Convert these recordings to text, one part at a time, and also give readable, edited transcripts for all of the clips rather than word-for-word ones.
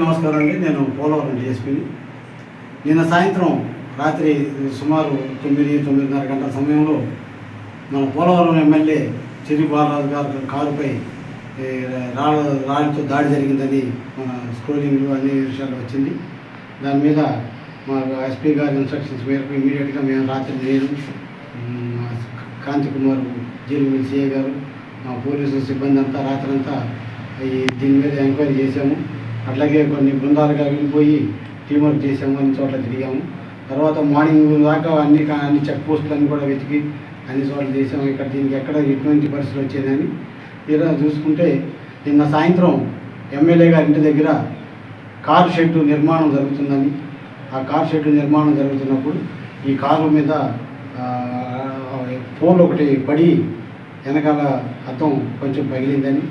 నమస్కారం అండి. నేను పోలవరం డిఎస్పీని. నిన్న సాయంత్రం రాత్రి సుమారు 9-9:30 గంటల సమయంలో మన పోలవరం ఎమ్మెల్యే చెరి బాలరాజు గారి కారుపై రాళ్ళతో దాడి జరిగిందని మన స్క్రోలింగ్లు అన్ని విషయాలు వచ్చింది. దాని మీద మా ఎస్పీ గారి ఇన్స్ట్రక్షన్స్ మేరకు ఇమీడియట్గా మేము రాత్రి నేను కాంతి కుమార్ జైలు సిఐ గారు మా పోలీసు సిబ్బంది అంతా రాత్రంతా దీని మీద ఎంక్వైరీ చేసాము. అట్లాగే కొన్ని బృందాలుగా వెళ్ళిపోయి టీం వర్క్ చేసాము, అన్ని చోట్ల తిరిగాము. తర్వాత మార్నింగ్ దాకా అన్ని చెక్ పోస్టులన్నీ కూడా వెతికి అన్ని చోట్ల చేసాము. ఇక్కడ దీనికి ఎక్కడ ఎటువంటి పరిస్థితులు వచ్చేదని ఇలా చూసుకుంటే నిన్న సాయంత్రం ఎమ్మెల్యే గారి ఇంటి దగ్గర కారు షెడ్డు నిర్మాణం జరుగుతుందని, ఆ కారు షెడ్డు నిర్మాణం జరుగుతున్నప్పుడు ఈ కారు మీద పోల్ ఒకటి పడి వెనకాల అద్దం కొంచెం పగిలిందని,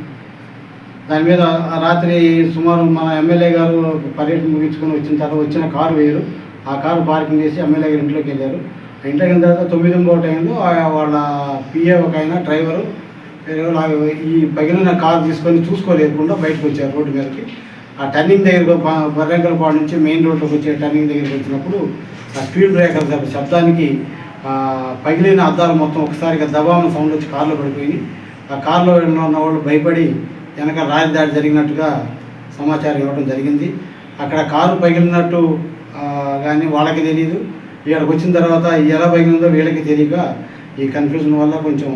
దాని మీద రాత్రి సుమారు మన ఎమ్మెల్యే గారు పర్యటన ముగించుకొని వచ్చిన తర్వాత వచ్చిన కారు వేరు, ఆ కారు పార్కింగ్ చేసి ఎమ్మెల్యే గారు ఇంట్లోకి వెళ్ళారు. ఇంట్లోకి వెళ్ళిన తర్వాత 9 టైంలో వాళ్ళ పిఏ ఒక ఆయన డ్రైవరు ఈ పగిలిన కారు తీసుకొని చూసుకోలేకుండా బయటకు వచ్చారు రోడ్డు మీదకి. ఆ టర్నింగ్ దగ్గర బర్రెంకలపాడు నుంచి మెయిన్ రోడ్లోకి వచ్చే టర్నింగ్ దగ్గరికి వచ్చినప్పుడు ఆ స్పీడ్ బ్రేకర్ శబ్దానికి పగిలిన అద్దాలు మొత్తం ఒకసారిగా దబావన సౌండ్ వచ్చి కారులో పడిపోయి ఆ కారులో ఉన్న వాళ్ళు భయపడి వెనక రాయి దాడి జరిగినట్టుగా సమాచారం ఇవ్వడం జరిగింది. అక్కడ కారు పగిలినట్టు కానీ వాళ్ళకి తెలియదు. ఇక్కడికి వచ్చిన తర్వాత ఎలా పగిలిందో వీళ్ళకి తెలియక ఈ కన్ఫ్యూజన్ వల్ల కొంచెం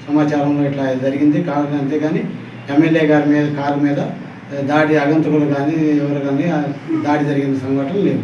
సమాచారంలో ఇట్లా జరిగింది. అంతేగాని ఎమ్మెల్యే గారి మీద కారు మీద దాడి అగంతకులు కానీ ఎవరు కానీ దాడి జరిగిన సంఘటనలు లేవు.